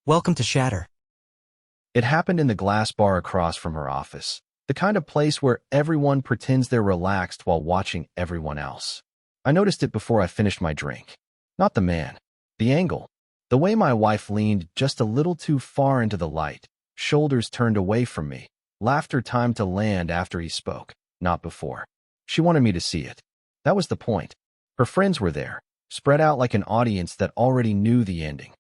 Welcome to Shatter. It happened in the glass bar across from her office, the kind of place where everyone pretends they're relaxed while watching everyone else. I noticed it before I finished my drink. Not the man. The angle. The way my wife leaned just a little too far into the light, shoulders turned away from me, laughter timed to land after he spoke, not before. She wanted me to see it. That was the point. Her friends were there, spread out like an audience that already knew the ending.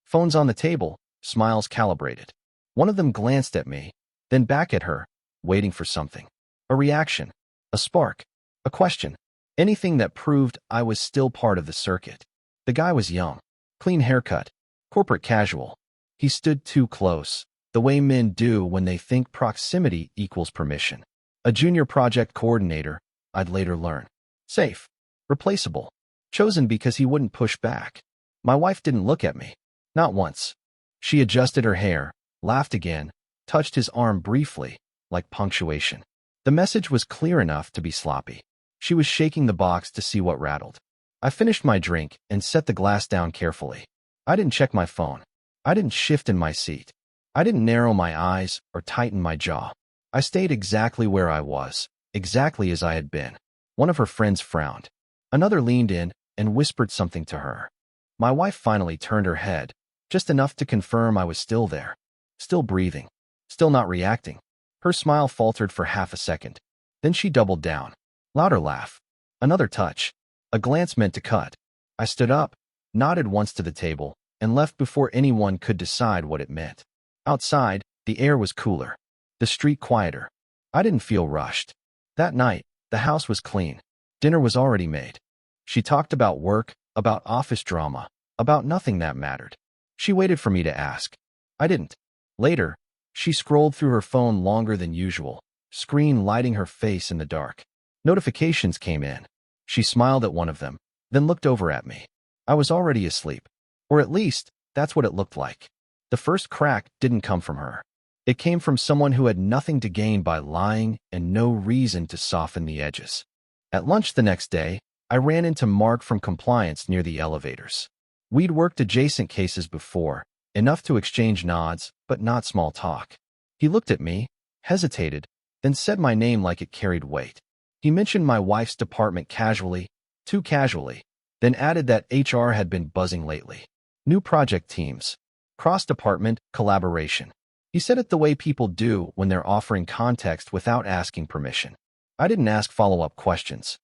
Phones on the table, smiles calibrated. One of them glanced at me, then back at her, waiting for something. A reaction, a spark, a question, anything that proved I was still part of the circuit. The guy was young, clean haircut, corporate casual. He stood too close, the way men do when they think proximity equals permission. A junior project coordinator, I'd later learn. Safe, replaceable, chosen because he wouldn't push back. My wife didn't look at me. Not once. She adjusted her hair, laughed again, touched his arm briefly, like punctuation. The message was clear enough to be sloppy. She was shaking the box to see what rattled. I finished my drink and set the glass down carefully. I didn't check my phone. I didn't shift in my seat. I didn't narrow my eyes or tighten my jaw. I stayed exactly where I was, exactly as I had been. One of her friends frowned. Another leaned in and whispered something to her. My wife finally turned her head, just enough to confirm I was still there, still breathing, still not reacting. Her smile faltered for half a second. Then she doubled down. Louder laugh. Another touch. A glance meant to cut. I stood up, nodded once to the table, and left before anyone could decide what it meant. Outside, the air was cooler, the street quieter. I didn't feel rushed. That night, the house was clean. Dinner was already made. She talked about work, about office drama, about nothing that mattered. She waited for me to ask. I didn't. Later, she scrolled through her phone longer than usual, screen lighting her face in the dark. Notifications came in. She smiled at one of them, then looked over at me. I was already asleep. Or at least, that's what it looked like. The first crack didn't come from her. It came from someone who had nothing to gain by lying and no reason to soften the edges. At lunch the next day, I ran into Mark from compliance near the elevators. We'd worked adjacent cases before, enough to exchange nods, but not small talk. He looked at me, hesitated, then said my name like it carried weight. He mentioned my wife's department casually, too casually, then added that HR had been buzzing lately. New project teams, cross-department collaboration. He said it the way people do when they're offering context without asking permission. I didn't ask follow-up questions.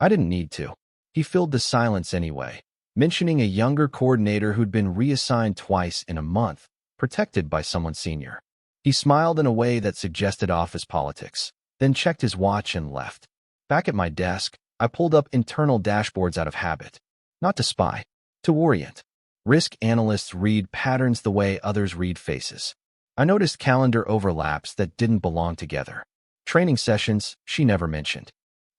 I didn't need to. He filled the silence anyway, mentioning a younger coordinator who'd been reassigned twice in a month, protected by someone senior. He smiled in a way that suggested office politics, then checked his watch and left. Back at my desk, I pulled up internal dashboards out of habit. Not to spy, to orient. Risk analysts read patterns the way others read faces. I noticed calendar overlaps that didn't belong together. Training sessions she never mentioned.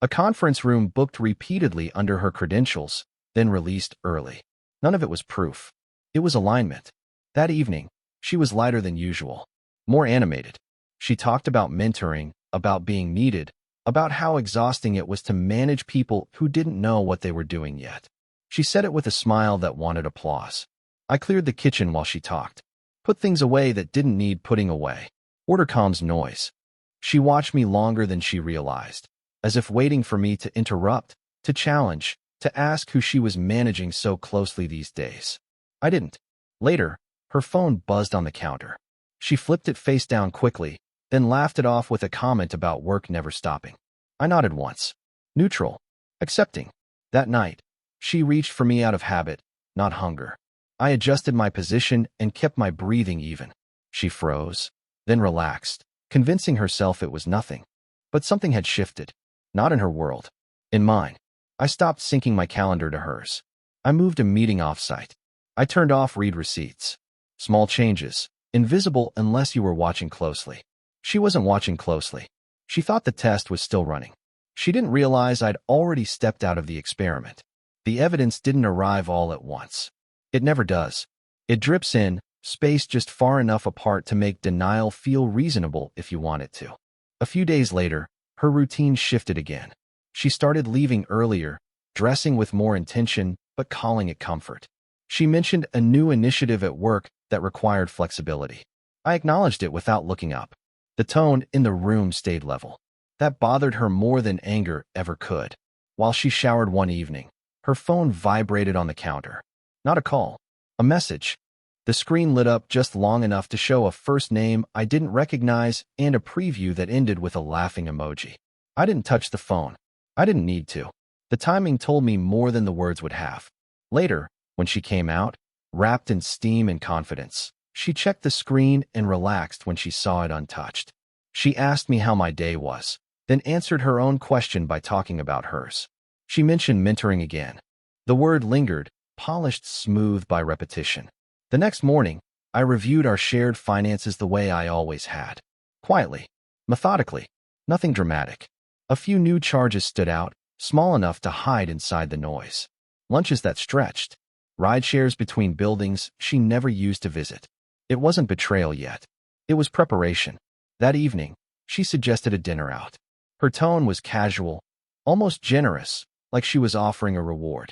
A conference room booked repeatedly under her credentials, then released early. None of it was proof. It was alignment. That evening, she was lighter than usual, more animated. She talked about mentoring, about being needed, about how exhausting it was to manage people who didn't know what they were doing yet. She said it with a smile that wanted applause. I cleared the kitchen while she talked, put things away that didn't need putting away. Order calms noise. She watched me longer than she realized, as if waiting for me to interrupt, to challenge, to ask who she was managing so closely these days. I didn't. Later, her phone buzzed on the counter. She flipped it face down quickly, then laughed it off with a comment about work never stopping. I nodded once. Neutral. Accepting. That night, she reached for me out of habit, not hunger. I adjusted my position and kept my breathing even. She froze, then relaxed, convincing herself it was nothing. But something had shifted. Not in her world. In mine. I stopped syncing my calendar to hers. I moved a meeting off-site. I turned off read receipts. Small changes, invisible unless you were watching closely. She wasn't watching closely. She thought the test was still running. She didn't realize I'd already stepped out of the experiment. The evidence didn't arrive all at once. It never does. It drips in, spaced just far enough apart to make denial feel reasonable if you want it to. A few days later, her routine shifted again. She started leaving earlier, dressing with more intention, but calling it comfort. She mentioned a new initiative at work that required flexibility. I acknowledged it without looking up. The tone in the room stayed level. That bothered her more than anger ever could. While she showered one evening, her phone vibrated on the counter. Not a call, a message. The screen lit up just long enough to show a first name I didn't recognize and a preview that ended with a laughing emoji. I didn't touch the phone. I didn't need to. The timing told me more than the words would have. Later, when she came out, wrapped in steam and confidence, she checked the screen and relaxed when she saw it untouched. She asked me how my day was, then answered her own question by talking about hers. She mentioned mentoring again. The word lingered, polished smooth by repetition. The next morning, I reviewed our shared finances the way I always had. Quietly, methodically, nothing dramatic. A few new charges stood out, small enough to hide inside the noise. Lunches that stretched. Ride shares between buildings she never used to visit. It wasn't betrayal yet. It was preparation. That evening, she suggested a dinner out. Her tone was casual, almost generous, like she was offering a reward.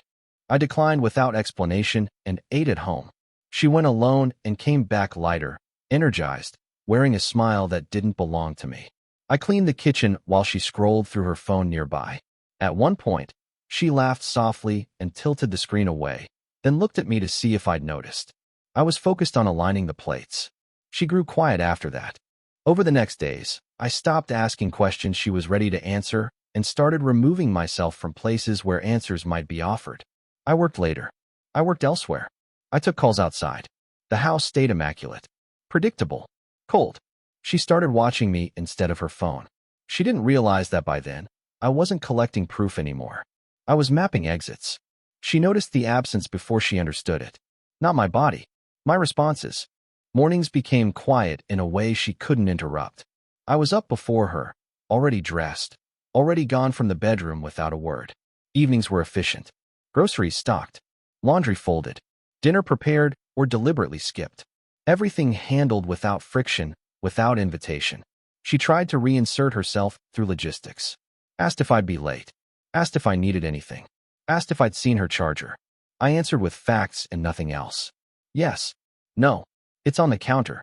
I declined without explanation and ate at home. She went alone and came back lighter, energized, wearing a smile that didn't belong to me. I cleaned the kitchen while she scrolled through her phone nearby. At one point, she laughed softly and tilted the screen away, then looked at me to see if I'd noticed. I was focused on aligning the plates. She grew quiet after that. Over the next days, I stopped asking questions she was ready to answer and started removing myself from places where answers might be offered. I worked later. I worked elsewhere. I took calls outside. The house stayed immaculate. Predictable. Cold. She started watching me instead of her phone. She didn't realize that by then, I wasn't collecting proof anymore. I was mapping exits. She noticed the absence before she understood it. Not my body. My responses. Mornings became quiet in a way she couldn't interrupt. I was up before her, already dressed, already gone from the bedroom without a word. Evenings were efficient. Groceries stocked. Laundry folded. Dinner prepared or deliberately skipped. Everything handled without friction, without invitation. She tried to reinsert herself through logistics. Asked if I'd be late. Asked if I needed anything. Asked if I'd seen her charger. I answered with facts and nothing else. Yes. No. It's on the counter.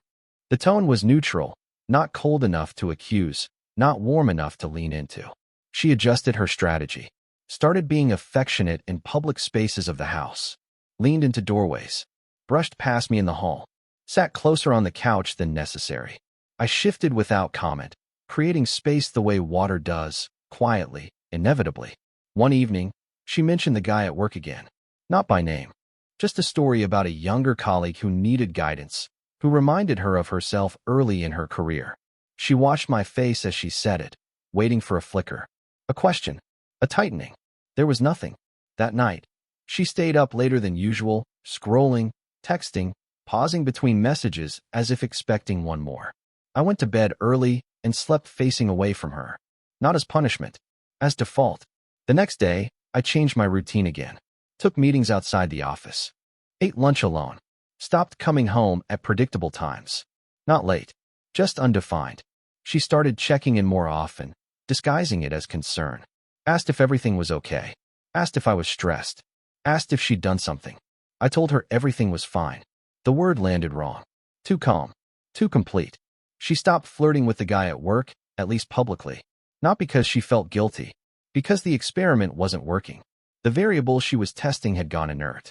The tone was neutral, not cold enough to accuse, not warm enough to lean into. She adjusted her strategy. Started being affectionate in public spaces of the house. Leaned into doorways. Brushed past me in the hall. Sat closer on the couch than necessary. I shifted without comment, creating space the way water does, quietly, inevitably. One evening, she mentioned the guy at work again. Not by name. Just a story about a younger colleague who needed guidance, who reminded her of herself early in her career. She watched my face as she said it, waiting for a flicker. A question. A tightening. There was nothing. That night, she stayed up later than usual, scrolling, texting, pausing between messages as if expecting one more. I went to bed early and slept facing away from her. Not as punishment, as default. The next day, I changed my routine again. Took meetings outside the office. Ate lunch alone. Stopped coming home at predictable times. Not late, just undefined. She started checking in more often, disguising it as concern. Asked if everything was okay. Asked if I was stressed. Asked if she'd done something. I told her everything was fine. The word landed wrong. Too calm. Too complete. She stopped flirting with the guy at work, at least publicly. Not because she felt guilty. Because the experiment wasn't working. The variable she was testing had gone inert.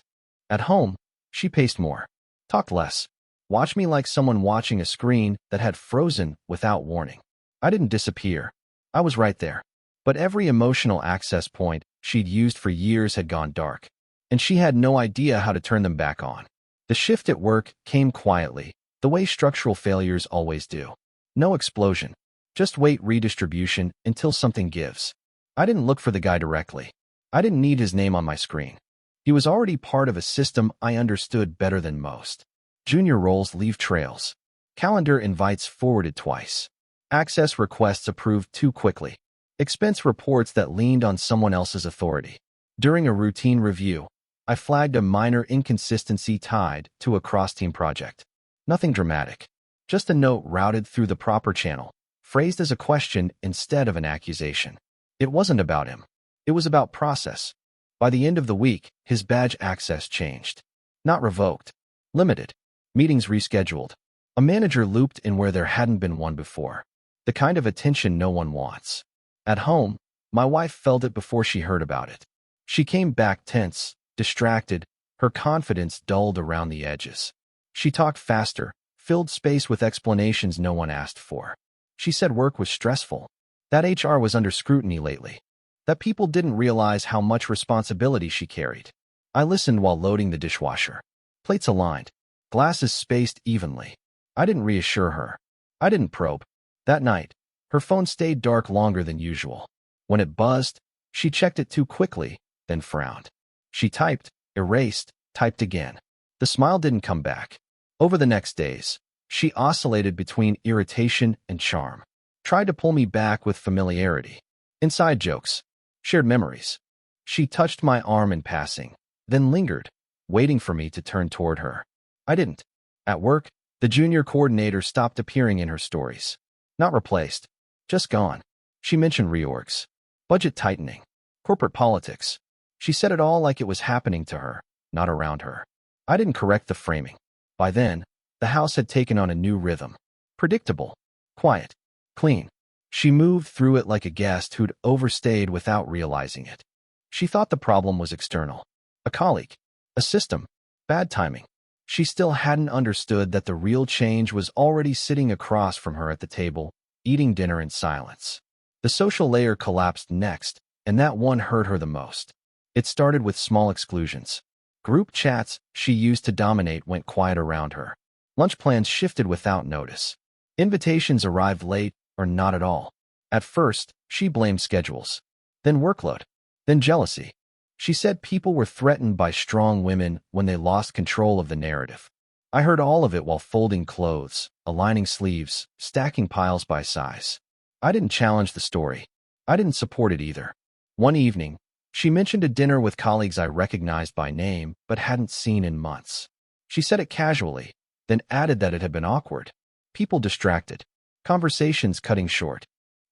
At home, she paced more. Talked less. Watched me like someone watching a screen that had frozen without warning. I didn't disappear. I was right there. But every emotional access point she'd used for years had gone dark. And she had no idea how to turn them back on. The shift at work came quietly, the way structural failures always do. No explosion. Just wait redistribution until something gives. I didn't look for the guy directly. I didn't need his name on my screen. He was already part of a system I understood better than most. Junior roles leave trails. Calendar invites forwarded twice. Access requests approved too quickly. Expense reports that leaned on someone else's authority. During a routine review, I flagged a minor inconsistency tied to a cross-team project. Nothing dramatic. Just a note routed through the proper channel, phrased as a question instead of an accusation. It wasn't about him. It was about process. By the end of the week, his badge access changed. Not revoked. Limited. Meetings rescheduled. A manager looped in where there hadn't been one before. The kind of attention no one wants. At home, my wife felt it before she heard about it. She came back tense, distracted, her confidence dulled around the edges. She talked faster, filled space with explanations no one asked for. She said work was stressful, that HR was under scrutiny lately, that people didn't realize how much responsibility she carried. I listened while loading the dishwasher. Plates aligned, glasses spaced evenly. I didn't reassure her. I didn't probe. That night, her phone stayed dark longer than usual. When it buzzed, she checked it too quickly, then frowned. She typed, erased, typed again. The smile didn't come back. Over the next days, she oscillated between irritation and charm. Tried to pull me back with familiarity. Inside jokes. Shared memories. She touched my arm in passing, then lingered, waiting for me to turn toward her. I didn't. At work, the junior coordinator stopped appearing in her stories. Not replaced. Just gone. She mentioned reorgs. Budget tightening. Corporate politics. She said it all like it was happening to her, not around her. I didn't correct the framing. By then, the house had taken on a new rhythm. Predictable. Quiet. Clean. She moved through it like a guest who'd overstayed without realizing it. She thought the problem was external. A colleague. A system. Bad timing. She still hadn't understood that the real change was already sitting across from her at the table, eating dinner in silence. The social layer collapsed next, and that one hurt her the most. It started with small exclusions. Group chats she used to dominate went quiet around her. Lunch plans shifted without notice. Invitations arrived late or not at all. At first, she blamed schedules, then workload, then jealousy. She said people were threatened by strong women when they lost control of the narrative. I heard all of it while folding clothes, aligning sleeves, stacking piles by size. I didn't challenge the story. I didn't support it either. One evening, she mentioned a dinner with colleagues I recognized by name but hadn't seen in months. She said it casually, then added that it had been awkward. People distracted. Conversations cutting short.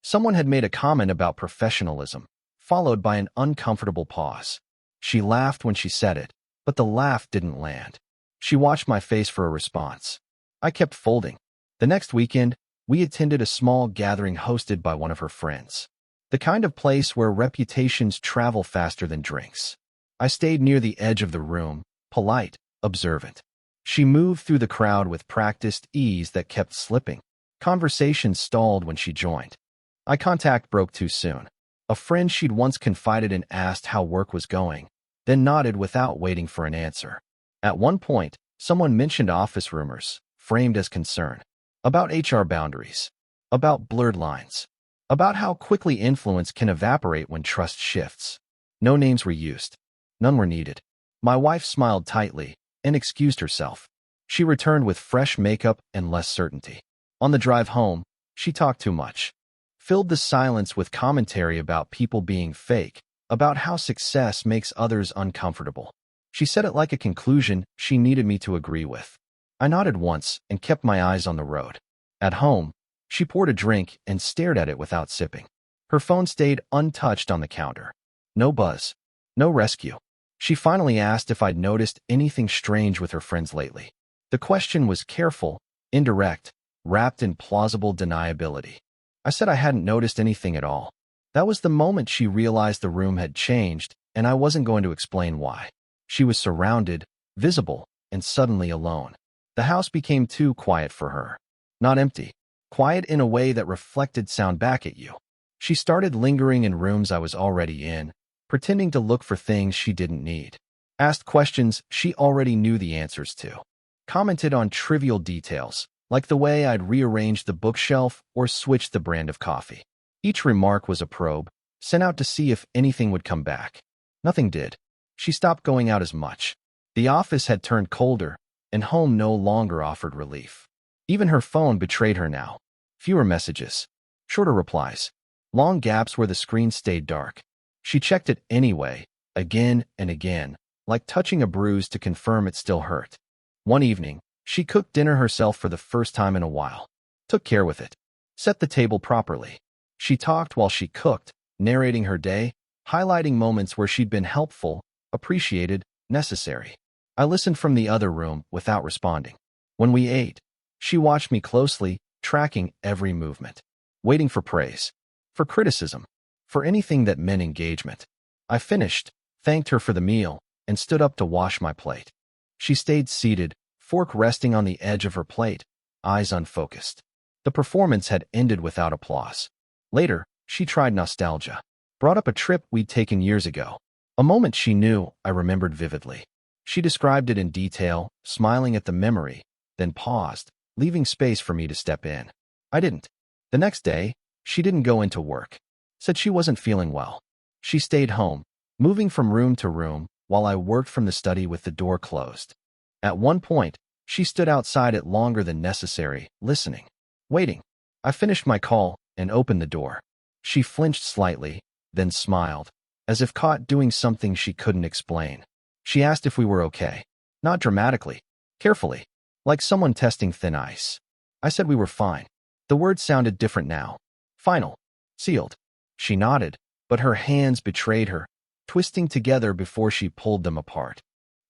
Someone had made a comment about professionalism, followed by an uncomfortable pause. She laughed when she said it, but the laugh didn't land. She watched my face for a response. I kept folding. The next weekend, we attended a small gathering hosted by one of her friends. The kind of place where reputations travel faster than drinks. I stayed near the edge of the room, polite, observant. She moved through the crowd with practiced ease that kept slipping. Conversations stalled when she joined. Eye contact broke too soon. A friend she'd once confided in asked how work was going, then nodded without waiting for an answer. At one point, someone mentioned office rumors, framed as concern. About HR boundaries. About blurred lines. About how quickly influence can evaporate when trust shifts. No names were used. None were needed. My wife smiled tightly and excused herself. She returned with fresh makeup and less certainty. On the drive home, she talked too much. Filled the silence with commentary about people being fake, about how success makes others uncomfortable. She said it like a conclusion she needed me to agree with. I nodded once and kept my eyes on the road. At home, she poured a drink and stared at it without sipping. Her phone stayed untouched on the counter. No buzz. No rescue. She finally asked if I'd noticed anything strange with her friends lately. The question was careful, indirect, wrapped in plausible deniability. I said I hadn't noticed anything at all. That was the moment she realized the room had changed, and I wasn't going to explain why. She was surrounded, visible, and suddenly alone. The house became too quiet for her. Not empty. Quiet in a way that reflected sound back at you. She started lingering in rooms I was already in, pretending to look for things she didn't need. Asked questions she already knew the answers to. Commented on trivial details, like the way I'd rearranged the bookshelf or switched the brand of coffee. Each remark was a probe, sent out to see if anything would come back. Nothing did. She stopped going out as much. The office had turned colder, and home no longer offered relief. Even her phone betrayed her now. Fewer messages. Shorter replies. Long gaps where the screen stayed dark. She checked it anyway, again and again, like touching a bruise to confirm it still hurt. One evening, she cooked dinner herself for the first time in a while. Took care with it. Set the table properly. She talked while she cooked, narrating her day, highlighting moments where she'd been helpful, appreciated, necessary. I listened from the other room without responding. When we ate, she watched me closely, tracking every movement, waiting for praise, for criticism, for anything that meant engagement. I finished, thanked her for the meal, and stood up to wash my plate. She stayed seated, fork resting on the edge of her plate, eyes unfocused. The performance had ended without applause. Later, she tried nostalgia, brought up a trip we'd taken years ago. A moment she knew I remembered vividly. She described it in detail, smiling at the memory, then paused, leaving space for me to step in. I didn't. The next day, she didn't go into work. Said she wasn't feeling well. She stayed home, moving from room to room, while I worked from the study with the door closed. At one point, she stood outside it longer than necessary, listening, waiting. I finished my call and opened the door. She flinched slightly, then smiled, as if caught doing something she couldn't explain. She asked if we were okay. Not dramatically, carefully, like someone testing thin ice. I said we were fine. The words sounded different now. Final. Sealed. She nodded, but her hands betrayed her, twisting together before she pulled them apart.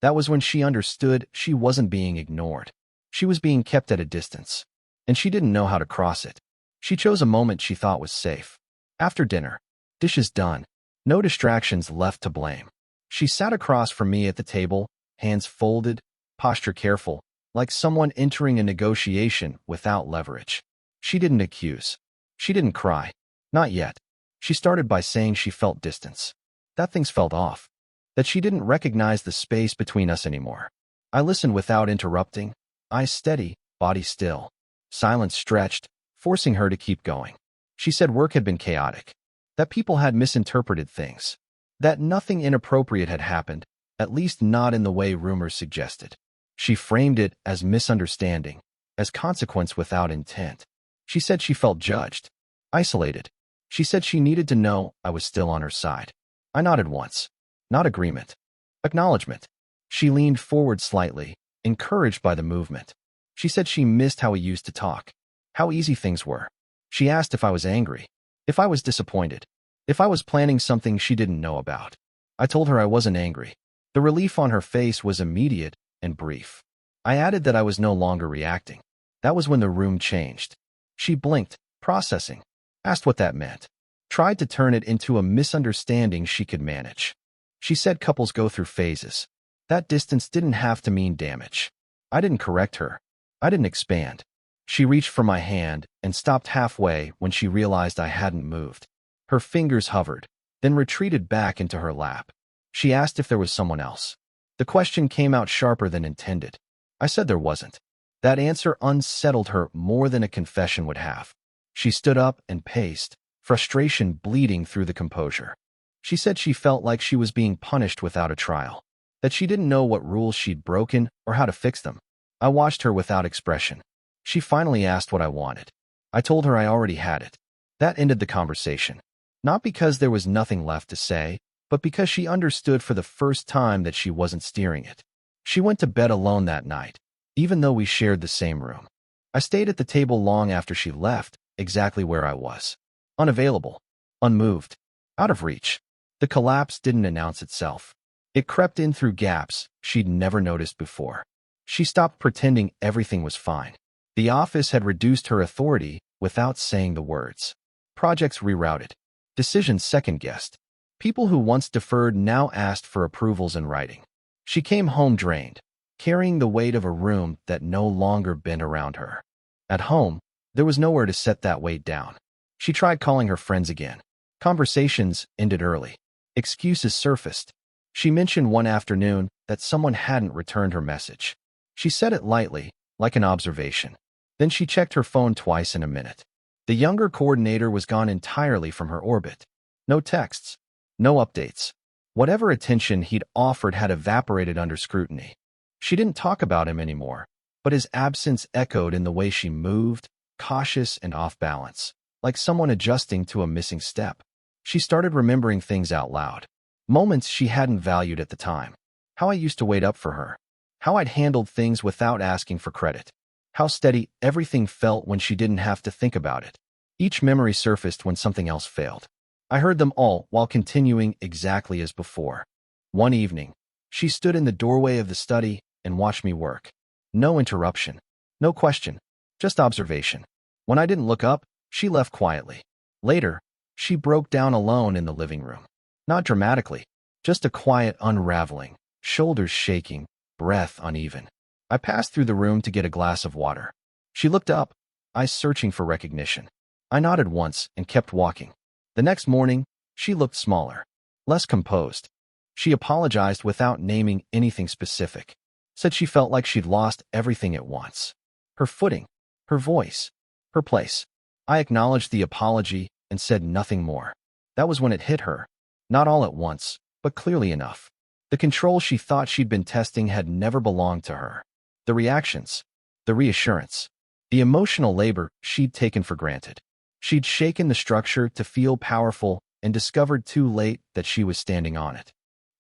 That was when she understood she wasn't being ignored. She was being kept at a distance, and she didn't know how to cross it. She chose a moment she thought was safe. After dinner, dishes done, no distractions left to blame. She sat across from me at the table, hands folded, posture careful, like someone entering a negotiation without leverage. She didn't accuse. She didn't cry. Not yet. She started by saying she felt distance. That things felt off. That she didn't recognize the space between us anymore. I listened without interrupting, eyes steady, body still. Silence stretched, forcing her to keep going. She said work had been chaotic. That people had misinterpreted things. That nothing inappropriate had happened, at least not in the way rumors suggested. She framed it as misunderstanding, as consequence without intent. She said she felt judged, isolated. She said she needed to know I was still on her side. I nodded once. Not agreement. Acknowledgement. She leaned forward slightly, encouraged by the movement. She said she missed how we used to talk, how easy things were. She asked if I was angry, if I was disappointed, if I was planning something she didn't know about. I told her I wasn't angry. The relief on her face was immediate and brief. I added that I was no longer reacting. That was when the room changed. She blinked, processing, asked what that meant, tried to turn it into a misunderstanding she could manage. She said couples go through phases. That distance didn't have to mean damage. I didn't correct her. I didn't expand. She reached for my hand and stopped halfway when she realized I hadn't moved. Her fingers hovered, then retreated back into her lap. She asked if there was someone else. The question came out sharper than intended. I said there wasn't. That answer unsettled her more than a confession would have. She stood up and paced, frustration bleeding through the composure. She said she felt like she was being punished without a trial, that she didn't know what rules she'd broken or how to fix them. I watched her without expression. She finally asked what I wanted. I told her I already had it. That ended the conversation. Not because there was nothing left to say, but because she understood for the first time that she wasn't steering it. She went to bed alone that night, even though we shared the same room. I stayed at the table long after she left, exactly where I was. Unavailable, unmoved, out of reach. The collapse didn't announce itself. It crept in through gaps she'd never noticed before. She stopped pretending everything was fine. The office had reduced her authority without saying the words. Projects rerouted. Decisions second-guessed. People who once deferred now asked for approvals in writing. She came home drained, carrying the weight of a room that no longer bent around her. At home, there was nowhere to set that weight down. She tried calling her friends again. Conversations ended early. Excuses surfaced. She mentioned one afternoon that someone hadn't returned her message. She said it lightly, like an observation. Then she checked her phone twice in a minute. The younger coordinator was gone entirely from her orbit. No texts. No updates. Whatever attention he'd offered had evaporated under scrutiny. She didn't talk about him anymore, but his absence echoed in the way she moved, cautious and off balance, like someone adjusting to a missing step. She started remembering things out loud. Moments she hadn't valued at the time. How I used to wait up for her. How I'd handled things without asking for credit. How steady everything felt when she didn't have to think about it. Each memory surfaced when something else failed. I heard them all while continuing exactly as before. One evening, she stood in the doorway of the study and watched me work. No interruption. No question, just observation. When I didn't look up, she left quietly. Later, she broke down alone in the living room. Not dramatically, just a quiet unraveling, shoulders shaking, breath uneven. I passed through the room to get a glass of water. She looked up, eyes searching for recognition. I nodded once and kept walking. The next morning, she looked smaller, less composed. She apologized without naming anything specific. Said she felt like she'd lost everything at once. Her footing, her voice, her place. I acknowledged the apology and said nothing more. That was when it hit her. Not all at once, but clearly enough. The control she thought she'd been testing had never belonged to her. The reactions, the reassurance, the emotional labor she'd taken for granted. She'd shaken the structure to feel powerful and discovered too late that she was standing on it.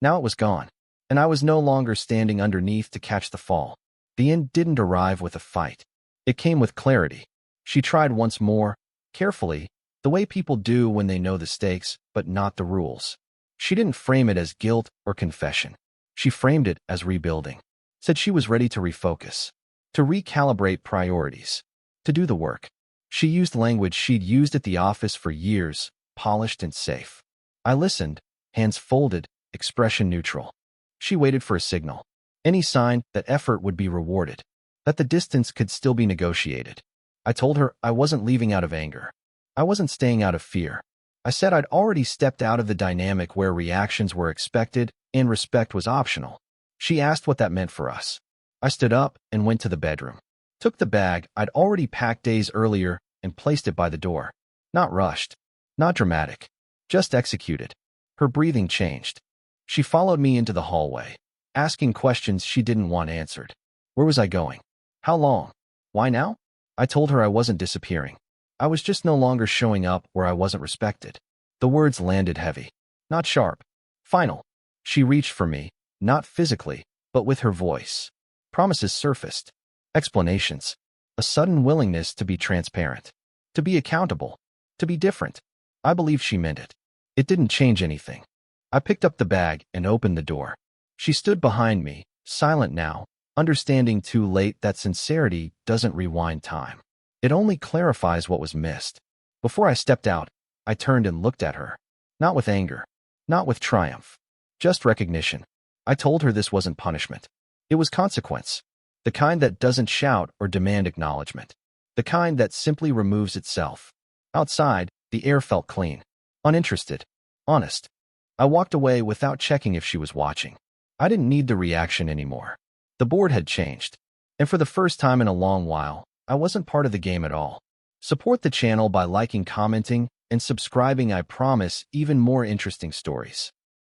Now it was gone, and I was no longer standing underneath to catch the fall. The end didn't arrive with a fight. It came with clarity. She tried once more, carefully, the way people do when they know the stakes, but not the rules. She didn't frame it as guilt or confession. She framed it as rebuilding. Said she was ready to refocus, to recalibrate priorities, to do the work. She used language she'd used at the office for years, polished and safe. I listened, hands folded, expression neutral. She waited for a signal, any sign that effort would be rewarded, that the distance could still be negotiated. I told her I wasn't leaving out of anger. I wasn't staying out of fear. I said I'd already stepped out of the dynamic where reactions were expected and respect was optional. She asked what that meant for us. I stood up and went to the bedroom. Took the bag I'd already packed days earlier and placed it by the door. Not rushed, not dramatic, just executed. Her breathing changed. She followed me into the hallway, asking questions she didn't want answered. Where was I going? How long? Why now? I told her I wasn't disappearing. I was just no longer showing up where I wasn't respected. The words landed heavy, not sharp, final. She reached for me, not physically, but with her voice. Promises surfaced, explanations, a sudden willingness to be transparent, to be accountable, to be different. I believe she meant it. It didn't change anything. I picked up the bag and opened the door. She stood behind me, silent now, understanding too late that sincerity doesn't rewind time. It only clarifies what was missed. Before I stepped out, I turned and looked at her. Not with anger, not with triumph, just recognition. I told her this wasn't punishment. It was consequence. The kind that doesn't shout or demand acknowledgement. The kind that simply removes itself. Outside, the air felt clean, uninterested, honest. I walked away without checking if she was watching. I didn't need the reaction anymore. The board had changed. And for the first time in a long while, I wasn't part of the game at all. Support the channel by liking, commenting, and subscribing. I promise even more interesting stories.